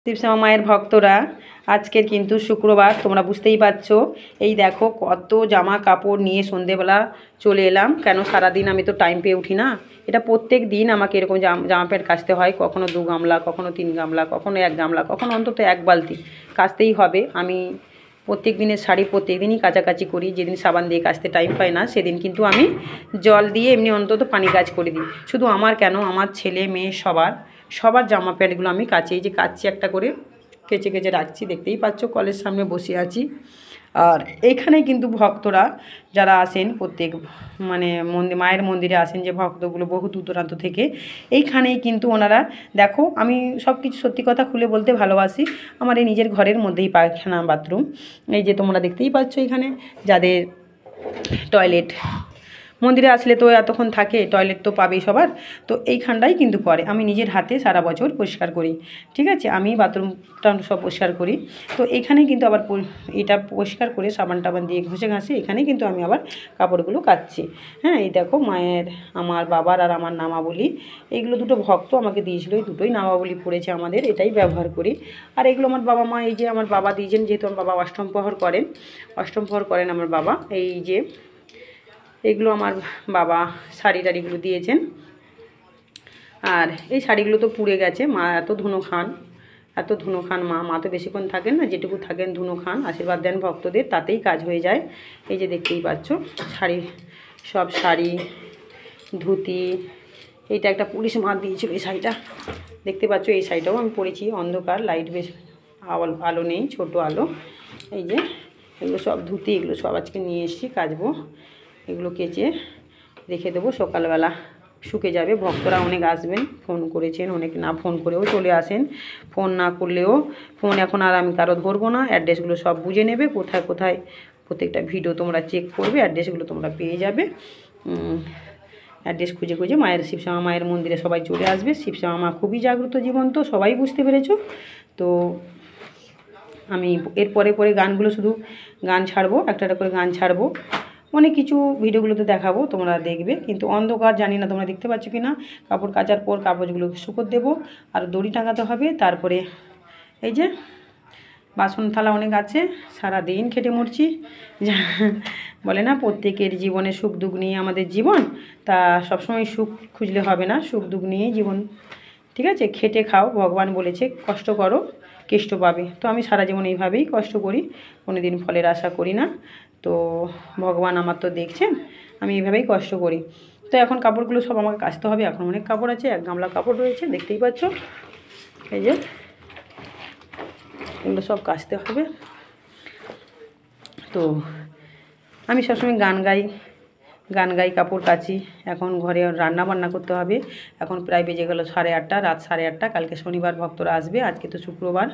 শিবশ্যামা মায়ের ভক্তরা আজকের কিন্তু শুক্রবার, তোমরা বুঝতেই পারছো। এই দেখো কত জামা কাপড় নিয়ে সন্ধেবেলা চলে এলাম। কেন সারাদিন আমি তো টাইম পেয়ে উঠি না। এটা প্রত্যেক দিন আমাকে এরকম জামা প্যান্ট কাচতে হয়, কখনো 2 গামলা, কখনো 3 গামলা, কখনো 1 গামলা, কখনো অন্তত 1 বালতি কাচতেই হবে। আমি প্রত্যেক দিনের শাড়ি প্রত্যেক দিনই কাচাকাচি করি। যেদিন সাবান দিয়ে কাচতে টাইম পাই না সেদিন কিন্তু আমি জল দিয়ে এমনি অন্তত পানি কাজ করে দিই। শুধু আমার কেন, আমার ছেলে মেয়ে সবার জামা প্যান্টগুলো আমি কাচি। এই যে কাচছি একটা করে কেচে কেচে রাখছি, দেখতেই পাচ্ছ। কলের সামনে বসে আছি। আর এইখানে কিন্তু ভক্তরা যারা আসেন প্রত্যেক মায়ের মন্দিরে আসেন, যে ভক্তগুলো বহু দূর দূরান্ত থেকে, এইখানেই কিন্তু ওনারা দেখো, আমি সব কিছু সত্যি কথা খুলে বলতে ভালোবাসি। আমার এই নিজের ঘরের মধ্যেই পায়খানা বাথরুম। এই যে তোমরা দেখতেই পাচ্ছ, এখানে যাদের টয়লেট, মন্দিরে আসলে তো এতক্ষণ থাকে, টয়লেট তো পাবেই সবার, তো এইখানটাই কিন্তু করে। আমি নিজের হাতে সারা বছর পরিষ্কার করি, ঠিক আছে। আমি বাথরুমটা সব পরিষ্কার করি। তো এখানে কিন্তু আবার এটা পরিষ্কার করে সাবান টাবান দিয়ে ঘষে ঘাসে এখানে কিন্তু আমি আবার কাপড়গুলো কাচ্ছি। হ্যাঁ, এই দেখো মায়ের, আমার বাবার আর আমার নামাবলী, এইগুলো দুটো ভক্ত আমাকে দিয়েছিল, এই দুটোই নামাবলী পড়েছে আমাদের, এটাই ব্যবহার করি। আর এগুলো আমার বাবা মা, এই যে আমার বাবা দিয়েছেন, যেহেতু আমার বাবা অষ্টম প্রহর করেন আমার বাবা। এই যে এগুলো আমার বাবা শাড়ি টাড়িগুলো দিয়েছেন। আর এই শাড়িগুলো তো পুড়ে গেছে। মা এত ধুনো খান মা তো বেশিক্ষণ থাকেন না, যেটুকু থাকেন ধুনো খান, আশীর্বাদ দেন ভক্তদের, তাতেই কাজ হয়ে যায়। এই যে দেখতেই পাচ্ছ সব শাড়ি, ধুতি। এইটা একটা পুলিশ মা দিয়েছিল, এই শাড়িটা দেখতে পাচ্ছ। এই শাড়িটাও আমি পরেছি, অন্ধকার, লাইট বেশ আলো নেই, ছোট আলো। এই যে এগুলো সব ধুতি, এগুলো সব আজকে নিয়ে এসেছি, কাচবো। এগুলো কেচে রেখে দেবো, সকালবেলা শুকে যাবে। ভক্তরা অনেক আসবেন, ফোন করেছেন, অনেক না ফোন করেও চলে আসেন। ফোন না করলেও, ফোন এখন আর আমি কারো ধরবো না। অ্যাড্রেসগুলো সব বুঝে নেবে, কোথায় কোথায় প্রত্যেকটা ভিডিও তোমরা চেক করবে, অ্যাড্রেসগুলো তোমরা পেয়ে যাবে। অ্যাড্রেস খুঁজে খুঁজে শিবশ্যামা মায়ের মন্দিরে সবাই চলে আসবে। শিবশ্যামা মা খুবই জাগ্রত, জীবন্ত, সবাই বুঝতে পেরেছো তো। আমি এর পরে গানগুলো, শুধু গান ছাড়বো, একটা করে গান ছাড়বো, অনেক কিছু ভিডিওগুলোতে দেখাবো, তোমরা দেখবে। কিন্তু অন্ধকার, জানি না তোমরা দেখতে পাচ্ছ কি না। কাপড় কাচার পর কাপড়গুলো শুকোতে দেবো, আর দড়ি টাঙাতে হবে। তারপরে এই যে বাসন থালা অনেক আছে, সারাদিন খেটে মরছি। বলে না, প্রত্যেকের জীবনে সুখ দুঃখ নিয়ে আমাদের জীবন, তা সবসময় সুখ খুঁজলে হবে না, সুখ দুঃখ নিয়েই জীবন, ঠিক আছে। খেটে খাও, ভগবান বলেছে কষ্ট করো কেষ্ট পাবে। তো আমি সারা জীবন এইভাবেই কষ্ট করি, কোনো দিন ফলের আশা করি না। তো ভগবান আমার তো দেখছেন, আমি এইভাবেই কষ্ট করি। তো এখন কাপড়গুলো সব আমাকে কাচতে হবে। এখন অনেক কাপড় আছে, 1 গামলা কাপড় রয়েছে, দেখতেই পাচ্ছ। এই যে এগুলো সব কাচতে হবে। তো আমি সবসময় গান গাই, কাপড় কাচি। এখন ঘরে রান্না বান্না করতে হবে। এখন প্রায় বেজে গেল 8:30, রাত 8:30। কালকে শনিবার, ভক্তরা আসবে, আজকে তো শুক্রবার।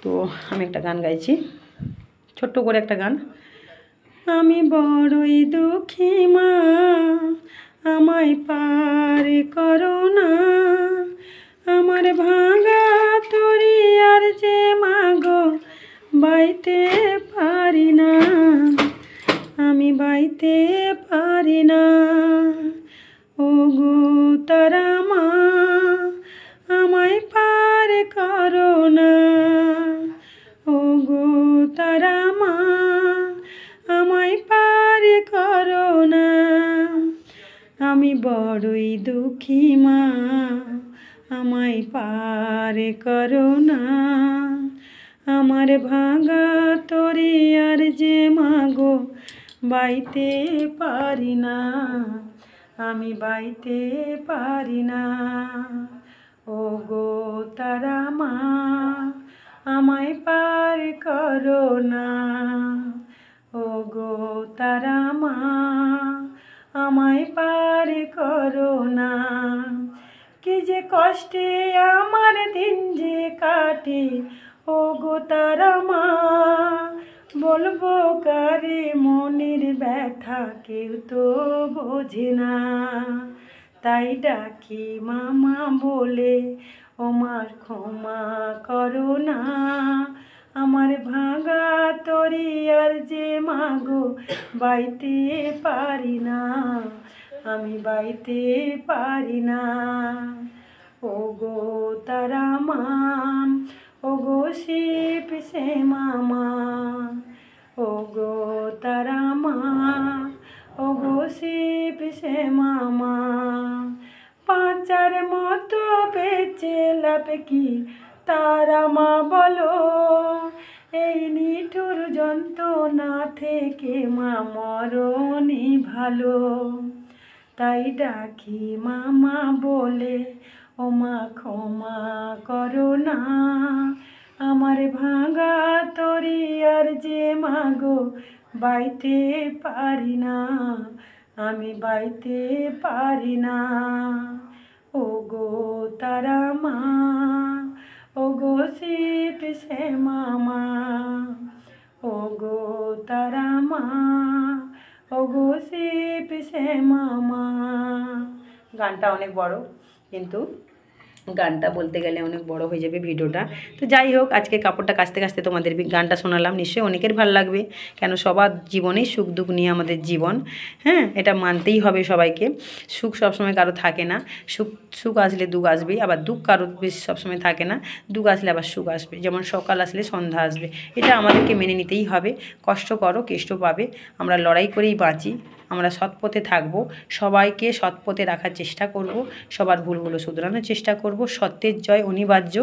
তো আমি একটা গান গাইছি, ছোট্ট করে একটা গান। আমি বড়ই দুঃখী মা, আমায় পার করো না, আমার ভাঙা তরি আর যে মাগো বাইতে পারি না, আমি বাইতে পারি না। ও গো তারা মা, আমায় পার করো না, ও গো তারা মা, আমায় পার করো না। আমি বড়ই দুঃখী মা, আমায় পার করো না, আমার ভাঙা তরি আর যে মাগো বাইতে পারি না, আমি বাইতে পারি না। ও গো তারা মা, আমায় পার করো না, ও গো তারা মা, আমায় পার করো না। কি যে কষ্টে আমার দিন যে কাটে, ও গো তারা মা, বলবো কারে মনের ব্যথা, কেউ তো বোঝে না। তাই ডাকি মামা বলে, ওমার ক্ষমা করো না, আমার ভাঙা তরি আর যে মাগো বাইতে পারি না, আমি বাইতে পারি না। ও গো তারা মা, শিব সে মামা, ও গো তারা মা, ও গো শিব সে মামা। পাঁচার মতো বেঁচে লাভ কি তারা মা বলো, এই নিঠুর যন্ত্রণা থেকে মা মরণই ভালো। তাই ডাকি মামা বলে, ও মা ক্ষমা করো না, আমার ভাঙা তরি আর যে মাগো বাইতে পারি না, আমি বাইতে পারি না। ও গো তারা মা, ও গো শিব সে মামা, ও গো তারা মা, ও গো শিব সে মামা। গানটা অনেক বড়, কিন্তু গানটা বলতে গেলে অনেক বড় হয়ে যাবে ভিডিওটা। তো যাই হোক, আজকে কাপড়টা কাচতে কাচতে তোমাদের গানটা শোনালাম, নিশ্চয়ই অনেকের ভালো লাগবে, কেন সবার জীবনেই সুখ দুঃখ নিয়ে আমাদের জীবন। হ্যাঁ, এটা মানতেই হবে সবাইকে। সুখ সবসময় কারো থাকে না, সুখ আসলে দুঃখ আসবেই, আবার দুঃখ কারো বেশি সবসময় থাকে না, দুঃখ আসলে আবার সুখ আসবে, যেমন সকাল আসলে সন্ধ্যা আসবে। এটা আমাদেরকে মেনে নিতেই হবে। কষ্ট করো, কেষ্ট পাবে, আমরা লড়াই করেই বাঁচি, আমরা সৎ পথে থাকবো, সবাইকে সৎ পথে রাখার চেষ্টা করব, সবার ভুলগুলো শুধরানোর চেষ্টা করব। সত্যের জয় অনিবার্য,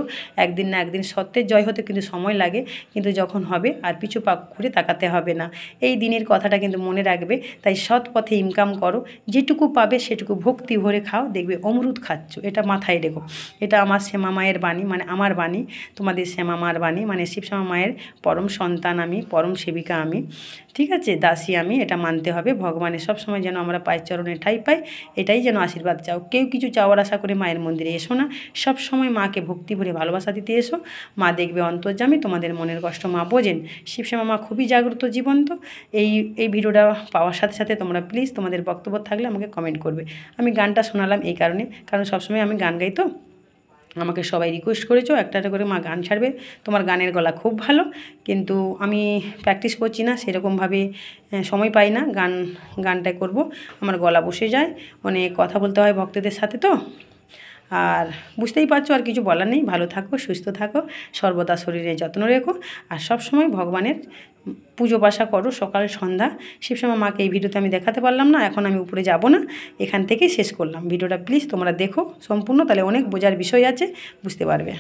একদিন না একদিন সত্যের জয় হতে কিন্তু সময় লাগে, কিন্তু যখন হবে আর পিছু পা ঘুরে তাকাতে হবে না। এই দিনের কথাটা কিন্তু মনে রাখবে। তাই সৎ পথে ইনকাম করো, যেটুকু পাবে সেটুকু ভক্তি ভরে খাও, দেখবে অমরুদ খাচ্ছ। এটা মাথায় রেখো। এটা আমার শ্যামা মায়ের বাণী, মানে আমার বাণী, তোমাদের শ্যামা মার বাণী, মানে শিবশ্যামা মায়ের পরম সন্তান আমি, পরম সেবিকা আমি, ঠিক আছে, দাসী আমি। এটা মানতে হবে। ভগবানের সব সময় যেন আমরা পায়ের চরণে ঠাঁই পাই, এটাই যেন আশীর্বাদ চাও। কেউ কিছু চাওয়ার আশা করে মায়ের মন্দিরে এসো না, সব সময় মাকে ভক্তি ভরে ভালোবাসা দিতে এসো। মা দেখবে অন্তর্যামী, তোমাদের মনের কষ্ট মা বোঝেন। শিবশ্যামা মা খুবই জাগ্রত, জীবন্ত। এই ভিডিওটা পাওয়ার সাথে সাথে তোমরা প্লিজ তোমাদের বক্তব্য থাকলে আমাকে কমেন্ট করবে। আমি গানটা শোনালাম এই কারণে, কারণ সবসময় আমি গান গাই, তো আমাকে সবাই রিকোয়েস্ট করেছো একটা একটা করে মা গান ছাড়বে, তোমার গানের গলা খুব ভালো, কিন্তু আমি প্র্যাকটিস করছি না সেরকমভাবে, সময় পাই না গানটা করব, আমার গলা বসে যায়, অনেক কথা বলতে হয় ভক্তদের সাথে, তো আর বুঝতেই পারছো, আর কিছু বলার নেই। ভালো থাকো, সুস্থ থাকো, সর্বদা শরীরে যত্ন রেখো, আর সব সময় ভগবানের পুজো পাশা করো সকাল সন্ধ্যা। শিবশ্যামা মাকে এই ভিডিওতে আমি দেখাতে পারলাম না, এখন আমি উপরে যাব না, এখান থেকেই শেষ করলাম ভিডিওটা। প্লিজ তোমরা দেখো সম্পূর্ণ, তাহলে অনেক বোঝার বিষয় আছে, বুঝতে পারবে।